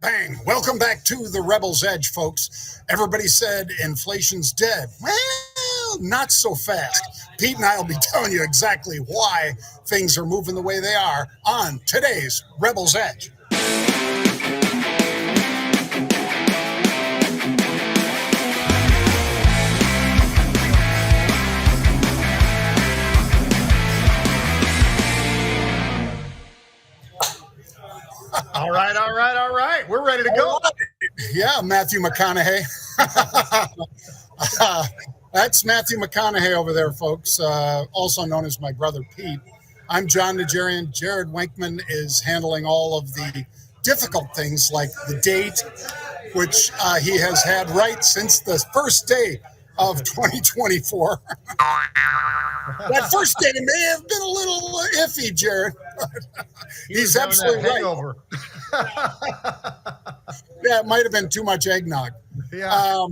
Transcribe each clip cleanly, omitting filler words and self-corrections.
Bang! Welcome back to the Rebel's Edge, folks. Everybody said inflation's dead. Well, not so fast. Pete and I will be telling you exactly why things are moving the way they are on today's Rebel's Edge. All right. We're ready to go. Yeah, Matthew McConaughey. That's Matthew McConaughey over there, folks, also known as my brother Pete. I'm Jon Najarian. Jared Winkman is handling all of the difficult things like the date, which he has had right since the first day of 2024. That first day may have been a little iffy, Jared. He's absolutely right. Yeah, it might have been too much eggnog. Yeah.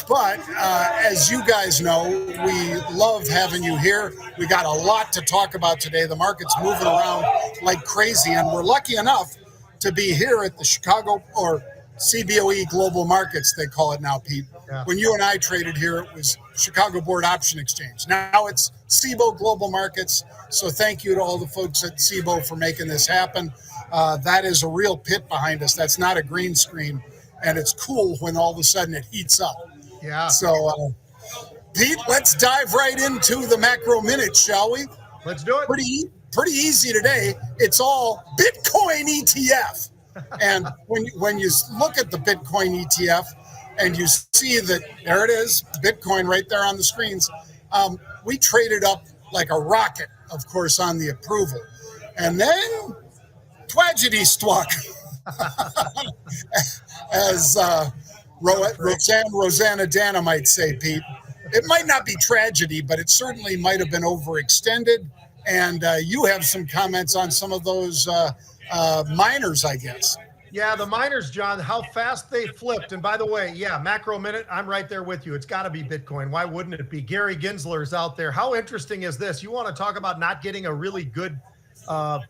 But as you guys know, we love having you here. We got a lot to talk about today. The market's moving around like crazy, and we're lucky enough to be here at the Chicago, or CBOE Global Markets, they call it now, Pete. Yeah. When you and I traded here, it was Chicago Board Option Exchange. Now it's CBOE Global Markets. So thank you to all the folks at CBOE for making this happen. That is a real pit behind us. That's not a green screen. And it's cool when all of a sudden it heats up. Yeah. So, Pete, let's dive right into the macro minute, shall we? Let's do it. Pretty easy today. It's all Bitcoin ETF. And when you look at the Bitcoin ETF and you see that there it is, Bitcoin right there on the screens, we traded up like a rocket, of course, on the approval. And then tragedy struck. As Rosanna Dana might say, Pete. It might not be tragedy, but it certainly might have been overextended. And you have some comments on some of those miners, I guess. Yeah, the miners, John, how fast they flipped. And by the way, yeah, macro minute, I'm right there with you. It's got to be Bitcoin. Why wouldn't it be? Gary Gensler's out there. How interesting is this? You want to talk about not getting a really good,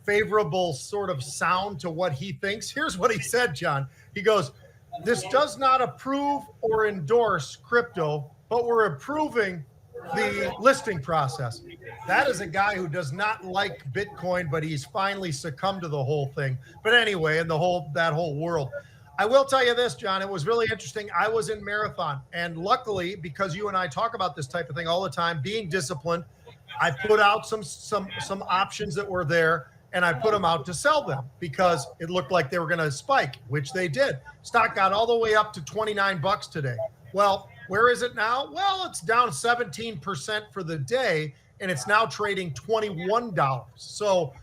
favorable sort of sound to what he thinks? Here's what he said, John. He goes, "This does not approve or endorse crypto, but we're approving the listing process." That is a guy who does not like Bitcoin, but he's finally succumbed to the whole thing. But anyway, in that whole world, I will tell you this, John, it was really interesting. I was in Marathon, and luckily, because you and I talk about this type of thing all the time, being disciplined, I put out some options that were there, and I put them out to sell them because it looked like they were going to spike, which they did. Stock got all the way up to $29 today. Well, where is it now? Well, it's down 17% for the day, and it's now trading $21. So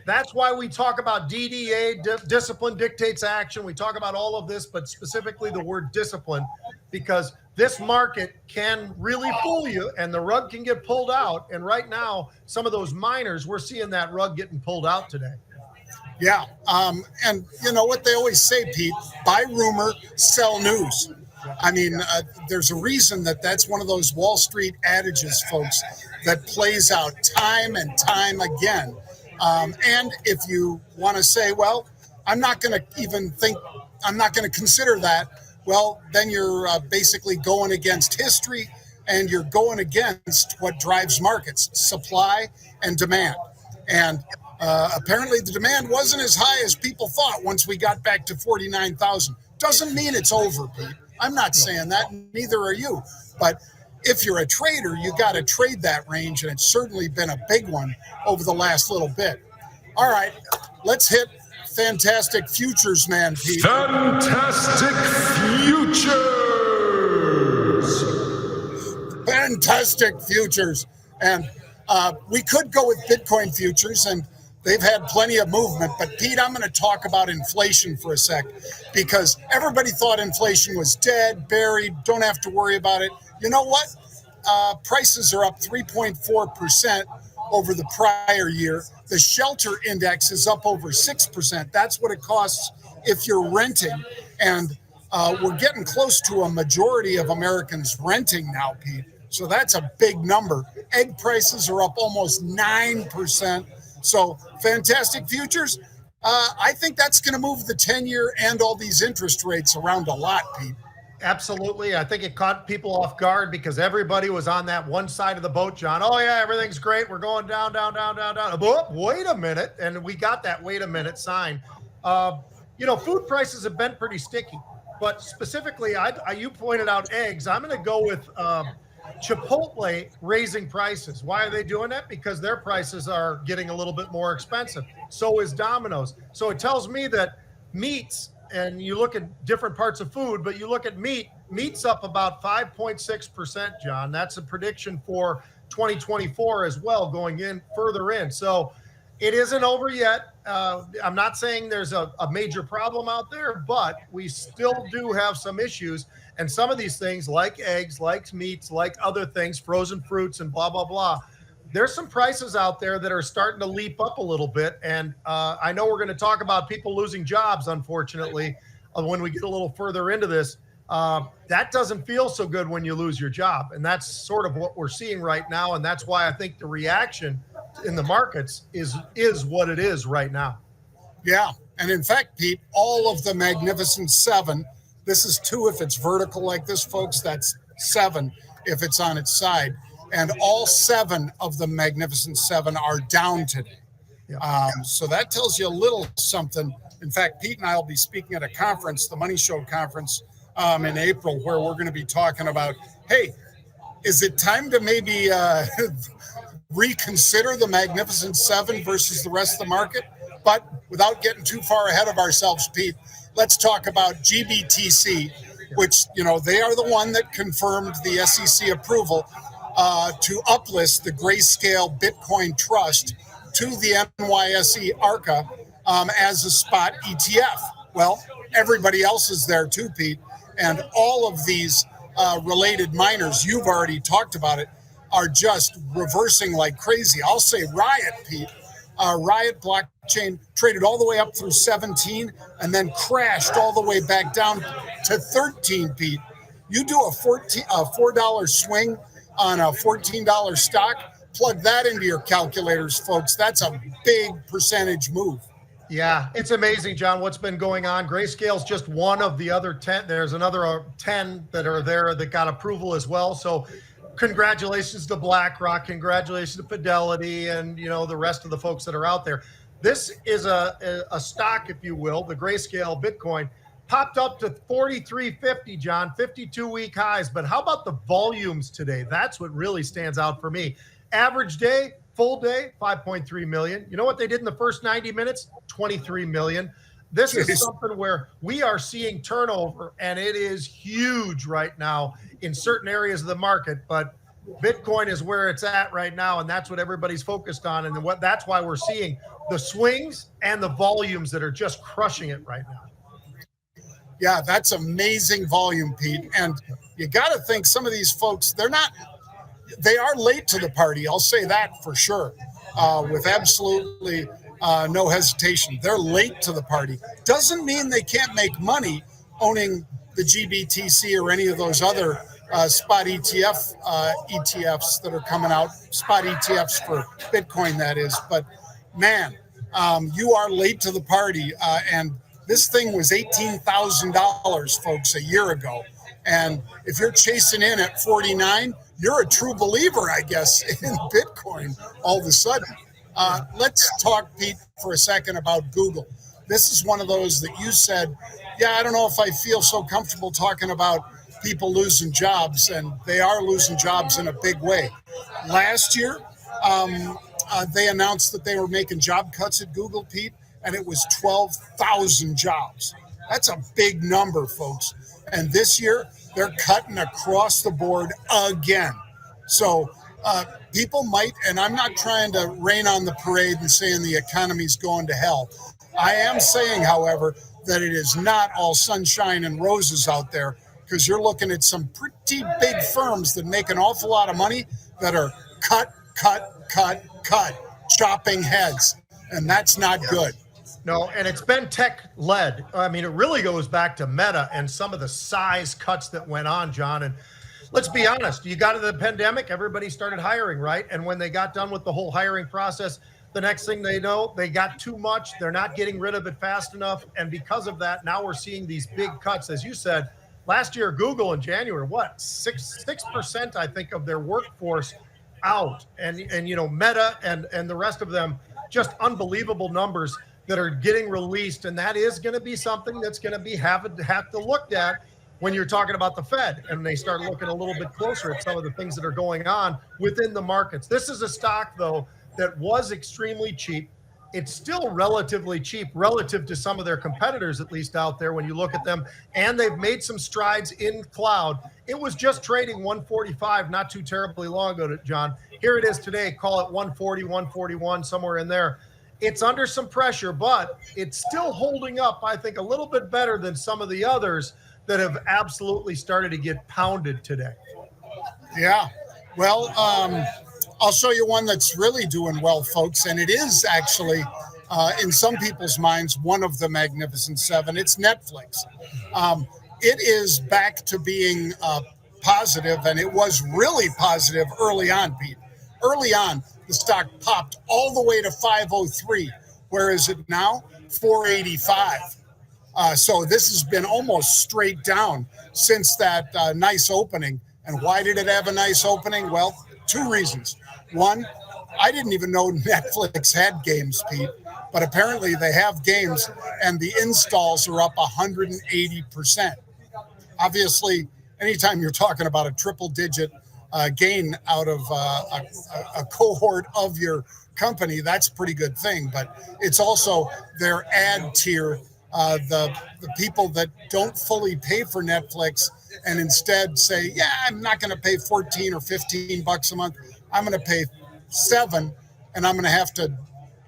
that's why we talk about DDA, discipline dictates action. We talk about all of this, but specifically the word discipline, because this market can really fool you, and the rug can get pulled out. And right now, some of those miners, we're seeing that rug getting pulled out today. Yeah. And you know what they always say, Pete, buy rumor, sell news. I mean, there's a reason that's one of those Wall Street adages, folks, that plays out time and time again. And if you want to say, well, I'm not going to consider that, well, then you're basically going against history, and you're going against what drives markets, supply and demand. And apparently the demand wasn't as high as people thought once we got back to 49,000. Doesn't mean it's over, Pete. I'm not saying that, neither are you. But if you're a trader, you got to trade that range, and it's certainly been a big one over the last little bit. All right, let's hit Fantastic Futures, man, Pete. Fantastic Futures! Fantastic Futures. And we could go with Bitcoin futures, and they've had plenty of movement. But, Pete, I'm going to talk about inflation for a sec, because everybody thought inflation was dead, buried, don't have to worry about it. You know what? Prices are up 3.4% over the prior year. The shelter index is up over 6%. That's what it costs if you're renting. And we're getting close to a majority of Americans renting now, Pete. So that's a big number. Egg prices are up almost 9%. So Fantastic Futures, I think that's going to move the 10-year and all these interest rates around a lot, Pete. Absolutely. I think it caught people off guard because everybody was on that one side of the boat, John. Oh, yeah, everything's great. We're going down, down, down, down, down. Oh, wait a minute. And we got that wait a minute sign. Food prices have been pretty sticky. But specifically, you pointed out eggs. I'm going to go with Chipotle raising prices. Why are they doing that? Because their prices are getting a little bit more expensive. So is Domino's. So it tells me that meats, and you look at different parts of food, but you look at meat's up about 5.6%, John. That's a prediction for 2024 as well, going in further in. So it isn't over yet. I'm not saying there's a major problem out there, but we still do have some issues. And some of these things, like eggs, like meats, like other things, frozen fruits and blah, blah, blah, there's some prices out there that are starting to leap up a little bit. And I know we're going to talk about people losing jobs, unfortunately, when we get a little further into this. That doesn't feel so good when you lose your job. And that's sort of what we're seeing right now. And that's why I think the reaction in the markets is what it is right now. Yeah. And in fact, Pete, all of the Magnificent Seven, this is 2 if it's vertical like this, folks. That's 7 if it's on its side. And all 7 of the Magnificent Seven are down today. Yeah. So that tells you a little something. In fact, Pete and I will be speaking at a conference, the Money Show conference, in April, where we're going to be talking about, hey, is it time to maybe reconsider the Magnificent Seven versus the rest of the market? But without getting too far ahead of ourselves, Pete, let's talk about GBTC, which, they are the one that confirmed the SEC approval to uplist the Grayscale Bitcoin Trust to the NYSE ARCA as a spot ETF. Well, everybody else is there too, Pete. And all of these related miners, you've already talked about it, are just reversing like crazy. I'll say Riot, Pete. Riot blockchain traded all the way up through 17 and then crashed all the way back down to 13, Pete. You do a $4 swing on a $14 stock, plug that into your calculators, folks. That's a big percentage move. Yeah, it's amazing, John, what's been going on. Grayscale's just one of the other 10. There's another 10 that are there that got approval as well. So congratulations to BlackRock, congratulations to Fidelity, and the rest of the folks that are out there. This is a stock, if you will, the Grayscale Bitcoin, popped up to 43.50, John, 52-week highs. But how about the volumes today? That's what really stands out for me. Average day, full day, 5.3 million. You know what they did in the first 90 minutes? 23 million. This is something where we are seeing turnover, and it is huge right now in certain areas of the market. But Bitcoin is where it's at right now, and that's what everybody's focused on. And that's why we're seeing the swings and the volumes that are just crushing it right now. Yeah, that's amazing volume, Pete. And you got to think some of these folks, they are late to the party. I'll say that for sure, with absolutely no hesitation. They're late to the party. Doesn't mean they can't make money owning the GBTC or any of those other spot ETFs that are coming out, spot ETFs for Bitcoin, that is. But man, you are late to the party. And this thing was $18,000, folks, a year ago. And if you're chasing in at 49, you're a true believer, I guess, in Bitcoin all of a sudden. Let's talk, Pete, for a second about Google. This is one of those that you said, I don't know if I feel so comfortable talking about people losing jobs, and they are losing jobs in a big way. Last year, they announced that they were making job cuts at Google, Pete, and it was 12,000 jobs. That's a big number, folks. And this year, they're cutting across the board again. So people might, and I'm not trying to rain on the parade and saying the economy's going to hell. I am saying, however, that it is not all sunshine and roses out there, because you're looking at some pretty big firms that make an awful lot of money that are cut, chopping heads. And that's not good. No, and it's been tech-led. I mean, it really goes back to Meta and some of the size cuts that went on, John. And let's be honest, you got into the pandemic, everybody started hiring, right? And when they got done with the whole hiring process, the next thing they know, they got too much. They're not getting rid of it fast enough. And because of that, now we're seeing these big cuts. As you said, last year, Google in January, 6%, I think, of their workforce out. And Meta and the rest of them, just unbelievable numbers that are getting released. And that is going to be something that's going to be have to look at when you're talking about the Fed and they start looking a little bit closer at some of the things that are going on within the markets. This is a stock, though, that was extremely cheap. It's still relatively cheap relative to some of their competitors, at least out there when you look at them. And they've made some strides in cloud. It was just trading 145 not too terribly long ago, John. Here it is today. Call it 140, 141, somewhere in there. It's under some pressure, but it's still holding up, I think, a little bit better than some of the others that have absolutely started to get pounded today. Yeah. Well, I'll show you one that's really doing well, folks. And it is actually, in some people's minds, one of the Magnificent Seven. It's Netflix. It is back to being positive, and it was really positive early on, Pete. Early on, the stock popped all the way to 503. Where is it now? 485. So this has been almost straight down since that nice opening. And why did it have a nice opening? Well, two reasons. One, I didn't even know Netflix had games, Pete, but apparently they have games, and the installs are up 180%. Obviously, anytime you're talking about a triple-digit gain out of a cohort of your company, that's a pretty good thing. But it's also their ad tier, the people that don't fully pay for Netflix and instead say, yeah, I'm not going to pay 14 or 15 bucks a month. I'm going to pay $7, and I'm going to have to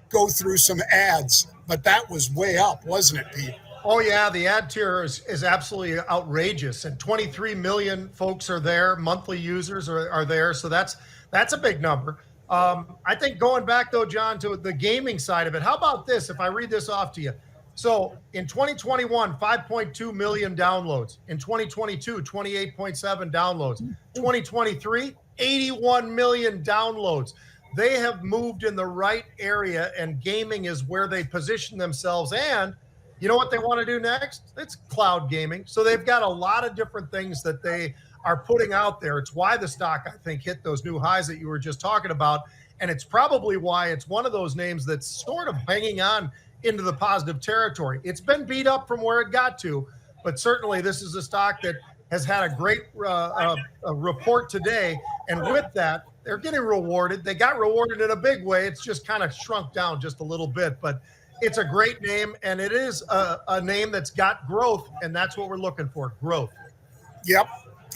go through some ads. But that was way up, wasn't it, Pete? Oh, yeah. The ad tier is absolutely outrageous. And 23 million folks are there. Monthly users are there. So that's a big number. I think going back, though, John, to the gaming side of it, how about this? If I read this off to you. So in 2021, 5.2 million downloads. In 2022, 28.7 downloads. 2023, 81 million downloads. They have moved in the right area, and gaming is where they position themselves. And you know what they want to do next? It's cloud gaming. So they've got a lot of different things that they are putting out there. It's why the stock, I think, hit those new highs that you were just talking about. And it's probably why it's one of those names that's sort of hanging on into the positive territory. It's been beat up from where it got to, but certainly this is a stock that has had a great report today. And with that, they're getting rewarded. They got rewarded in a big way. It's just kind of shrunk down just a little bit, but it's a great name, and it is a name that's got growth, and that's what we're looking for, growth. Yep.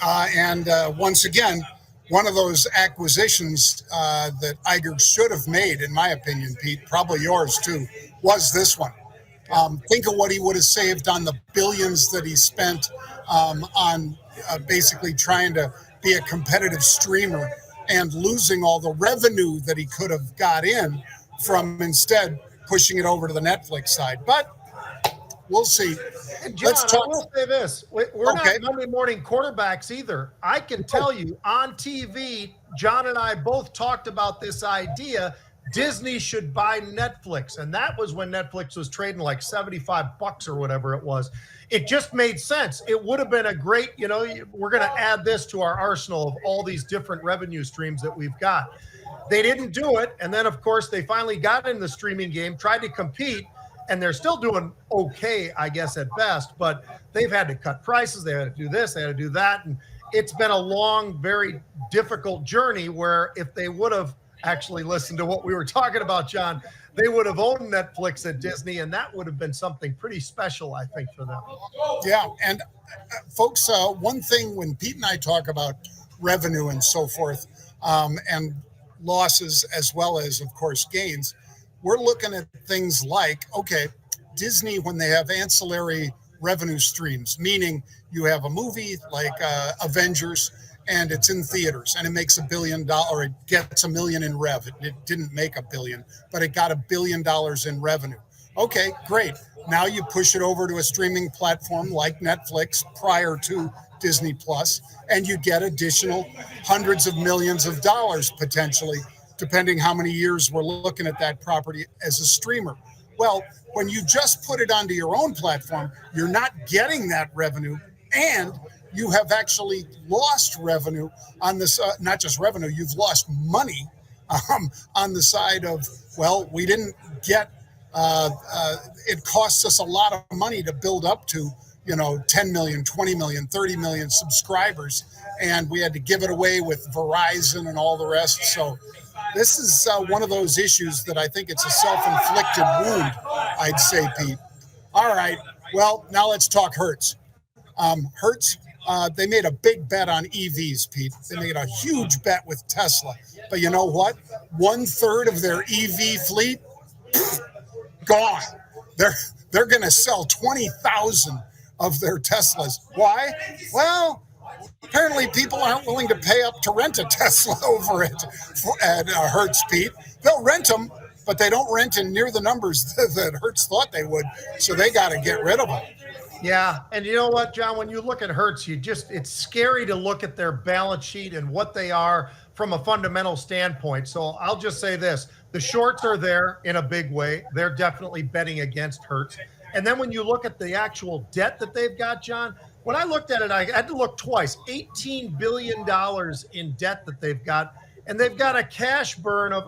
And once again, one of those acquisitions that Iger should have made, in my opinion, Pete, probably yours too, was this one. Think of what he would have saved on the billions that he spent on basically trying to be a competitive streamer and losing all the revenue that he could have got in from instead pushing it over to the Netflix side. But we'll see. And John, I will say this. We're not Monday morning quarterbacks either. I can tell you on TV, John and I both talked about this idea. Disney should buy Netflix. And that was when Netflix was trading like 75 bucks or whatever it was. It just made sense. It would have been a great, we're going to add this to our arsenal of all these different revenue streams that we've got. They didn't do it. And then, of course, they finally got in the streaming game, tried to compete, and they're still doing okay, I guess, at best. But they've had to cut prices. They had to do this. They had to do that. And it's been a long, very difficult journey where if they would have actually listened to what we were talking about, John, they would have owned Netflix at Disney, and that would have been something pretty special, I think, for them. Yeah. And folks, one thing when Pete and I talk about revenue and so forth, and losses as well as, of course, gains, we're looking at things like, okay, Disney, when they have ancillary revenue streams, meaning you have a movie like Avengers and it's in theaters and it makes $1 billion, or it gets $1 million in rev. It didn't make $1 billion, but it got $1 billion in revenue. Okay, great. Now you push it over to a streaming platform like Netflix prior to Disney Plus, and you get additional hundreds of millions of dollars potentially depending how many years we're looking at that property as a streamer. Well, when you just put it onto your own platform, you're not getting that revenue, and you have actually lost revenue on this, not just revenue, you've lost money on the side of, well, we didn't get, it costs us a lot of money to build up to, 10 million, 20 million, 30 million subscribers, and we had to give it away with Verizon and all the rest. So this is one of those issues that I think it's a self-inflicted wound, I'd say, Pete. All right, well, now let's talk Hertz. Hertz, they made a big bet on EVs, Pete. They made a huge bet with Tesla. But you know what? 1/3 of their EV fleet, gone. They're going to sell 20,000 of their Teslas. Why? Well, apparently people aren't willing to pay up to rent a Tesla over at Hertz, Pete. They'll rent them, but they don't rent in near the numbers that Hertz thought they would. So they got to get rid of them. Yeah. And you know what, John, when you look at Hertz, it's scary to look at their balance sheet and what they are from a fundamental standpoint. So I'll just say this, the shorts are there in a big way. They're definitely betting against Hertz. And then when you look at the actual debt that they've got, John, when I looked at it, I had to look twice, $18 billion in debt that they've got, and they've got a cash burn of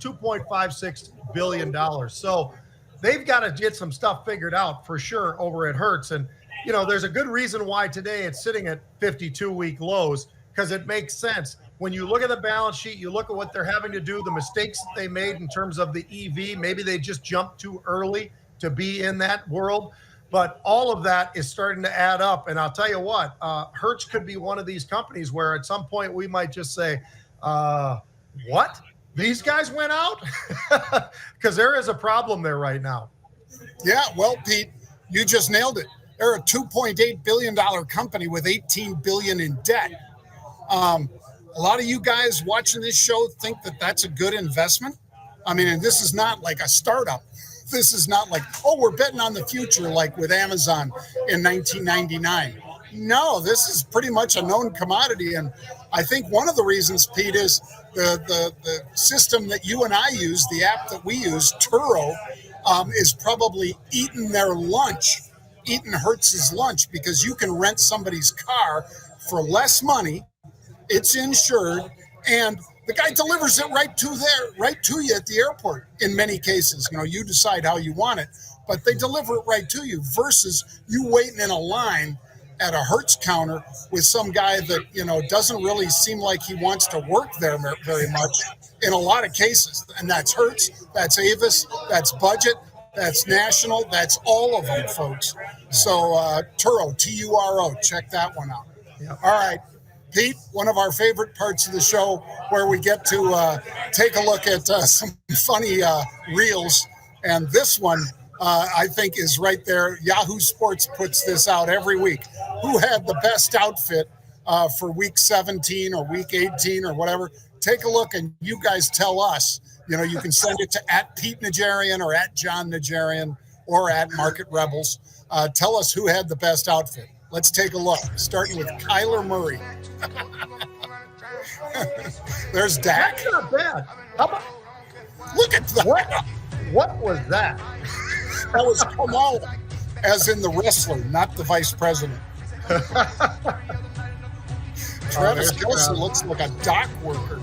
$2.56 billion. So they've got to get some stuff figured out for sure over at Hertz. And, there's a good reason why today it's sitting at 52-week lows, because it makes sense. When you look at the balance sheet, you look at what they're having to do, the mistakes that they made in terms of the EV, maybe they just jumped too early to be in that world. But all of that is starting to add up. And I'll tell you what, Hertz could be one of these companies where at some point we might just say, what? These guys went out? Because there is a problem there right now. Yeah, well, Pete, you just nailed it. They're a $2.8 billion company with $18 billion in debt. A lot of you guys watching this show think that that's a good investment. I mean, and this is not like a startup. This is not like, oh, we're betting on the future like with Amazon in 1999. No, this is pretty much a known commodity. And I think one of the reasons, Pete, is the system that you and I use, the app that we use, Turo, is probably eating their lunch, eating Hertz's lunch, because you can rent somebody's car for less money. It's insured, and the guy delivers it right to you at the airport. In many cases, you decide how you want it, but they deliver it right to you versus you waiting in a line at a Hertz counter with some guy that, doesn't really seem like he wants to work there very much in a lot of cases. And that's Hertz, that's Avis, that's Budget, that's National, that's all of them, folks. So Turo, Turo, check that one out. Yeah. All right. Pete, one of our favorite parts of the show where we get to take a look at some funny reels. And this one, I think, is right there. Yahoo Sports puts this out every week. Who had the best outfit for week 17 or week 18 or whatever? Take a look and you guys tell us. You can send it to @Pete Najarian or @Jon Najarian or @Market Rebels. Tell us who had the best outfit. Let's take a look, starting with Kyler Murray. There's Dak. That's not bad. How about, Look at that. what was that? That was Kamala, as in the wrestler, not the vice president. Travis Kelce looks like a dock worker.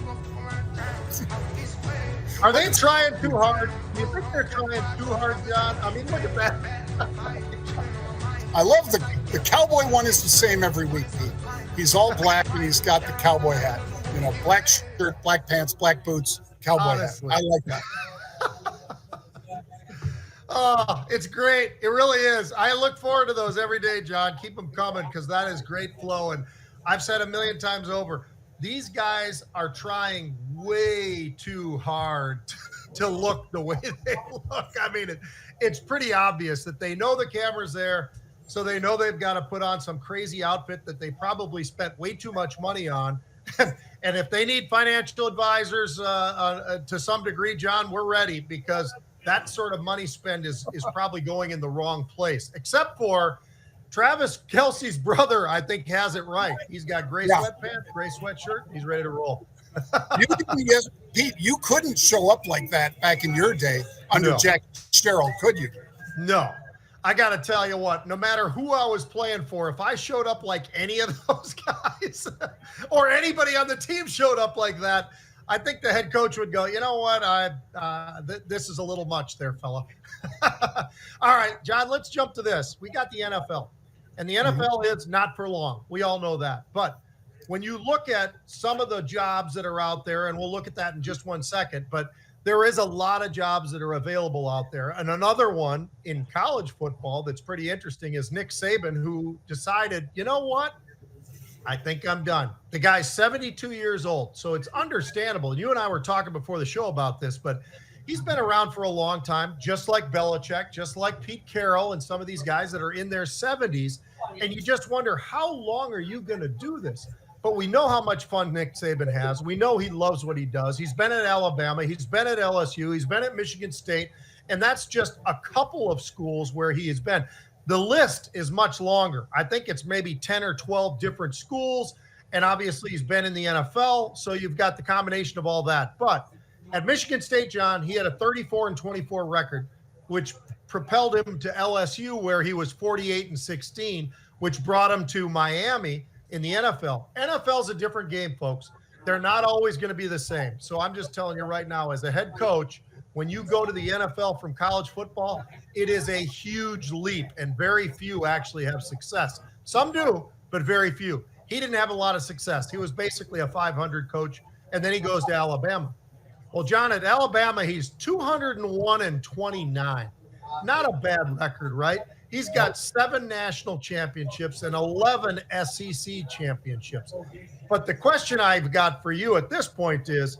Are they trying too hard? Do you think they're trying too hard, John? I mean, look at that. I love the cowboy one is the same every week, Pete. He's all black and he's got the cowboy hat. Black shirt, black pants, black boots, cowboy Honestly. hat. I like that. Oh, it's great. It really is. I look forward to those every day, John. Keep them coming because that is great flow. And I've said a million times over, these guys are trying way too hard to look the way they look. I mean, it's pretty obvious that they know the camera's there. So they know they've got to put on some crazy outfit that they probably spent way too much money on. And if they need financial advisors to some degree, John, we're ready because that sort of money spend is probably going in the wrong place, except for Travis Kelce's brother, I think, has it right. He's got gray sweatpants, gray sweatshirt. He's ready to roll. You didn't, yes, Pete, you couldn't show up like that back in your day under No. Jack Sherrill, could you? No. I got to tell you what, no matter who I was playing for, if I showed up like any of those guys or anybody on the team showed up like that, I think the head coach would go, you know what, this is a little much there, fella. All right, John, let's jump to this. We got the NFL, and the NFL is not for long. We all know that. But when you look at some of the jobs that are out there, and we'll look at that in just one second, but there is a lot of jobs that are available out there. And another one in college football that's pretty interesting is Nick Saban, who decided, you know what? I think I'm done. The guy's 72 years old, so it's understandable. You and I were talking before the show about this, but he's been around for a long time, just like Belichick, just like Pete Carroll and some of these guys that are in their 70s. And you just wonder, how long are you going to do this? But we know how much fun Nick Saban has. We know he loves what he does. He's been at Alabama. He's been at LSU. He's been at Michigan State. And that's just a couple of schools where he has been. The list is much longer. I think it's maybe 10 or 12 different schools. And obviously he's been in the NFL. So you've got the combination of all that. But at Michigan State, John, he had a 34-24 record, which propelled him to LSU, where he was 48-16, which brought him to Miami in the NFL. NFL's a different game, folks. They're not always going to be the same. So I'm just telling you right now, as a head coach, when you go to the NFL from college football, it is a huge leap, and very few actually have success. Some do, but very few. He didn't have a lot of success. He was basically a 500 coach, and then he goes to Alabama. Well, John, at Alabama, he's 201-29. Not a bad record, right? He's got 7 national championships and 11 SEC championships. But the question I've got for you at this point is,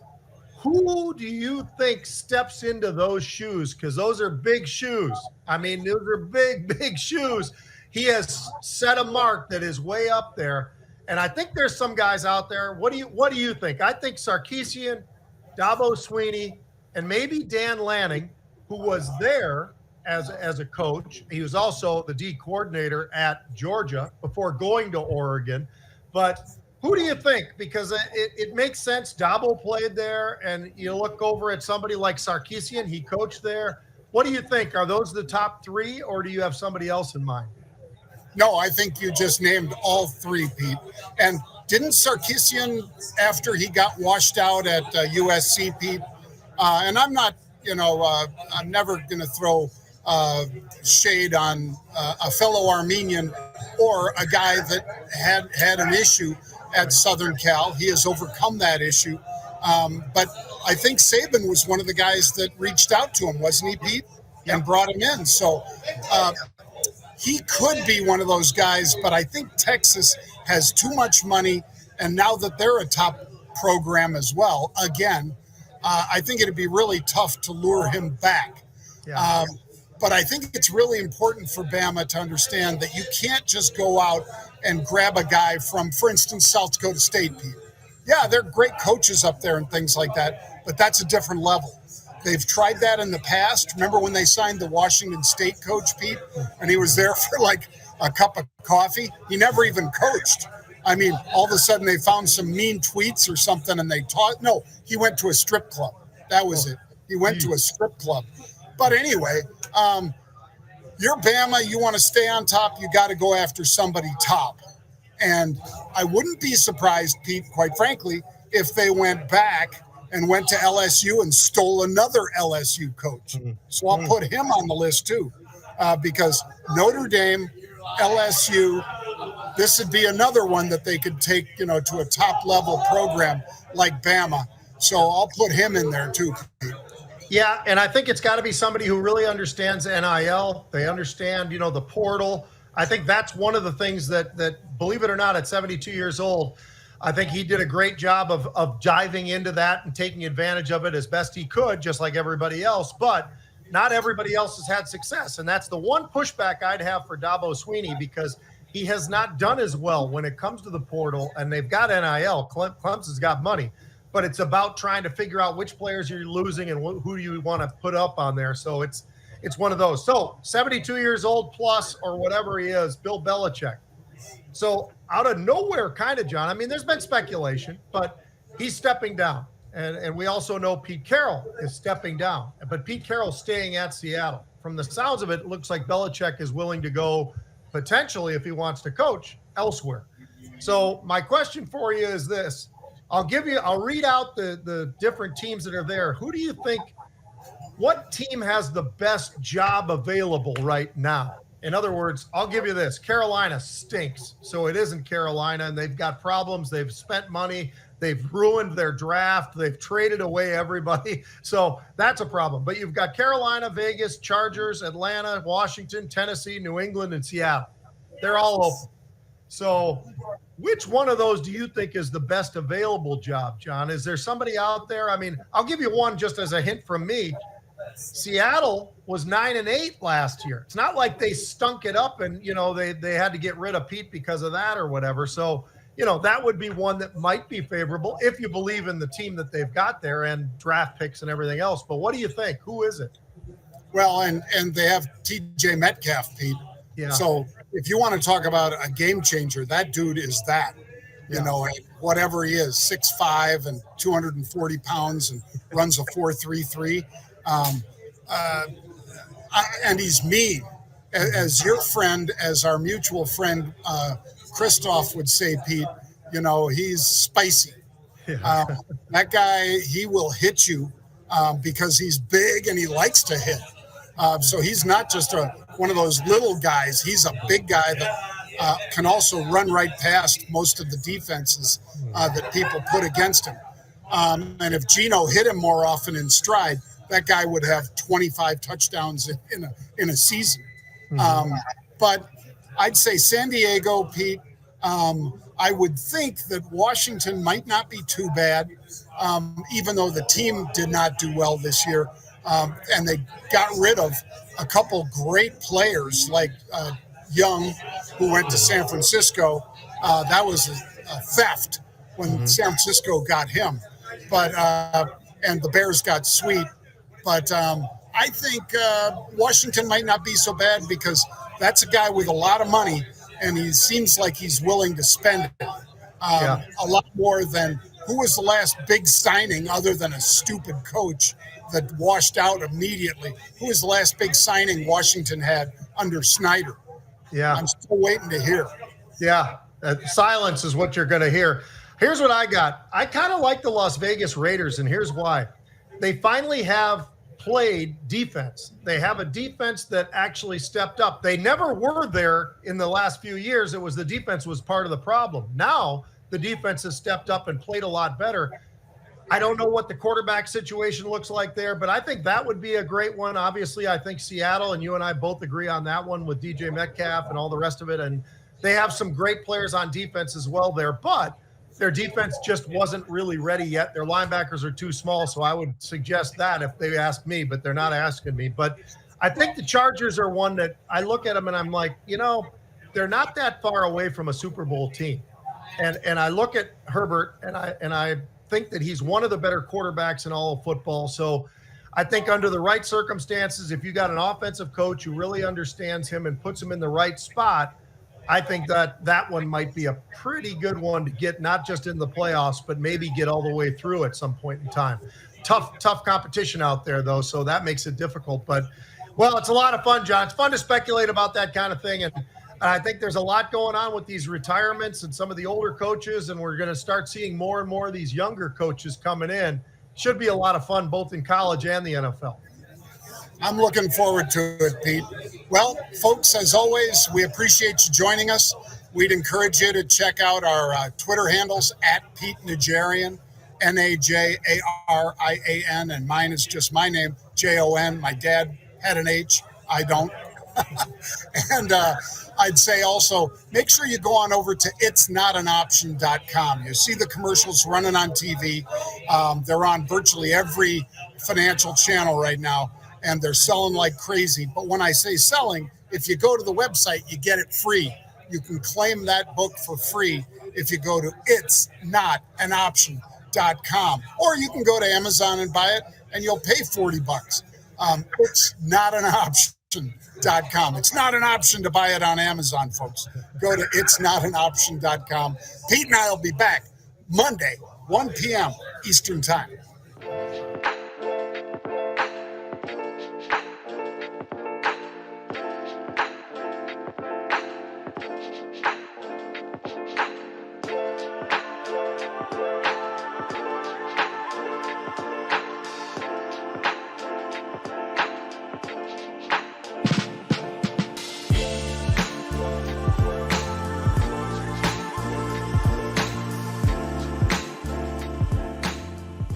who do you think steps into those shoes? Because those are big shoes. I mean, those are big, big shoes. He has set a mark that is way up there. And I think there's some guys out there. What do you think? I think Sarkisian, Dabo Swinney, and maybe Dan Lanning, who was there as a coach. He was also the D coordinator at Georgia before going to Oregon. But who do you think? Because it makes sense. Dabo played there, and you look over at somebody like Sarkisian, he coached there. What do you think? Are those the top 3, or do you have somebody else in mind? No, I think you just named all 3, Pete. And didn't Sarkisian, after he got washed out at USC, Pete, and I'm not, I'm never going to throw shade on a fellow Armenian or a guy that had an issue at Southern Cal. He has overcome that issue. But I think Saban was one of the guys that reached out to him, wasn't he, Pete? And brought him in. So he could be one of those guys, but I think Texas has too much money. And now that they're a top program as well, again, I think it'd be really tough to lure him back. Yeah. But I think it's really important for Bama to understand that you can't just go out and grab a guy from, for instance, South Dakota State, Pete. Yeah, they're great coaches up there and things like that, but that's a different level. They've tried that in the past. Remember when they signed the Washington State coach, Pete, and he was there for like a cup of coffee? He never even coached. I mean, all of a sudden they found some mean tweets or something and they taught. No, he went to a strip club. That was it. He went to a strip club. But anyway, you're Bama, you want to stay on top, you got to go after somebody top. And I wouldn't be surprised, Pete, quite frankly, if they went back and went to LSU and stole another LSU coach. So I'll put him on the list too, because Notre Dame, LSU, this would be another one that they could take, to a top level program like Bama. So I'll put him in there too, Pete. Yeah, and I think it's got to be somebody who really understands NIL. They understand, the portal. I think that's one of the things that believe it or not, at 72 years old, I think he did a great job of diving into that and taking advantage of it as best he could, just like everybody else. But not everybody else has had success. And that's the one pushback I'd have for Dabo Swinney, because he has not done as well when it comes to the portal. And they've got NIL. Clemson's got money. But it's about trying to figure out which players you're losing and who you want to put up on there. So it's one of those. So 72 years old plus or whatever he is, Bill Belichick. So out of nowhere, kind of, John. I mean, there's been speculation, but he's stepping down. And we also know Pete Carroll is stepping down. But Pete Carroll's staying at Seattle. From the sounds of it, it looks like Belichick is willing to go potentially, if he wants to coach, elsewhere. So my question for you is this. I'll read out the different teams that are there. Who do you think, what team has the best job available right now? In other words, I'll give you this. Carolina stinks. So it isn't Carolina, and they've got problems. They've spent money. They've ruined their draft. They've traded away everybody. So that's a problem. But you've got Carolina, Vegas, Chargers, Atlanta, Washington, Tennessee, New England, and Seattle. They're all open. So which one of those do you think is the best available job, John? Is there somebody out there? I mean, I'll give you one just as a hint from me. Seattle was 9-8 last year. It's not like they stunk it up and, they had to get rid of Pete because of that or whatever. So, that would be one that might be favorable if you believe in the team that they've got there and draft picks and everything else. But what do you think? Who is it? Well, and they have TJ Metcalf, Pete. Yeah. So if you want to talk about a game changer, that dude is that. Whatever he is, 6'5" and 240 pounds and runs a 4.33. And he's mean. As your friend, as our mutual friend, Christoph would say, Pete, he's spicy. Yeah. That guy, he will hit you because he's big and he likes to hit. So he's not just one of those little guys. He's a big guy that can also run right past most of the defenses that people put against him. And if Geno hit him more often in stride, that guy would have 25 touchdowns in a season. But I'd say San Diego, Pete. I would think that Washington might not be too bad, even though the team did not do well this year. And they got rid of a couple great players like Young, who went to San Francisco. That was a theft when San Francisco got him. But and the Bears got Sweet. But I think Washington might not be so bad because that's a guy with a lot of money, and he seems like he's willing to spend it a lot more than who was the last big signing other than a stupid coach that washed out immediately. Who was the last big signing Washington had under Snyder? Yeah. I'm still waiting to hear. Yeah. Silence is what you're going to hear. Here's what I got. I kind of like the Las Vegas Raiders, and here's why. They finally have played defense. They have a defense that actually stepped up. They never were there in the last few years. It was the defense was part of the problem. Now the defense has stepped up and played a lot better. I don't know what the quarterback situation looks like there, but I think that would be a great one. Obviously, I think Seattle, and you and I both agree on that one with DJ Metcalf and all the rest of it. And they have some great players on defense as well there, but their defense just wasn't really ready yet. Their linebackers are too small, so I would suggest that if they ask me, but they're not asking me. But I think the Chargers are one that I look at them and I'm like, they're not that far away from a Super Bowl team. And I look at Herbert and I think that he's one of the better quarterbacks in all of football. So I think under the right circumstances, if you got an offensive coach who really understands him and puts him in the right spot, I think that one might be a pretty good one to get, not just in the playoffs, but maybe get all the way through at some point in time. Tough competition out there, though, so that makes it difficult. But, well, it's a lot of fun, John. It's fun to speculate about that kind of thing. And I think there's a lot going on with these retirements and some of the older coaches, and we're going to start seeing more and more of these younger coaches coming in. Should be a lot of fun, both in college and the NFL. I'm looking forward to it, Pete. Well, folks, as always, we appreciate you joining us. We'd encourage you to check out our Twitter handles at Pete Najarian, Najarian, and mine is just my name, Jon. My dad had an H. I don't. And I'd say also, make sure you go on over to itsnotanoption.com. You see the commercials running on TV. They're on virtually every financial channel right now, and they're selling like crazy. But when I say selling, if you go to the website, you get it free. You can claim that book for free if you go to itsnotanoption.com. Or you can go to Amazon and buy it, and you'll pay $40. It's not an option.com. It's not an option to buy it on Amazon, folks. Go to itsnotanoption.com. Pete and I will be back Monday 1 p.m. Eastern Time.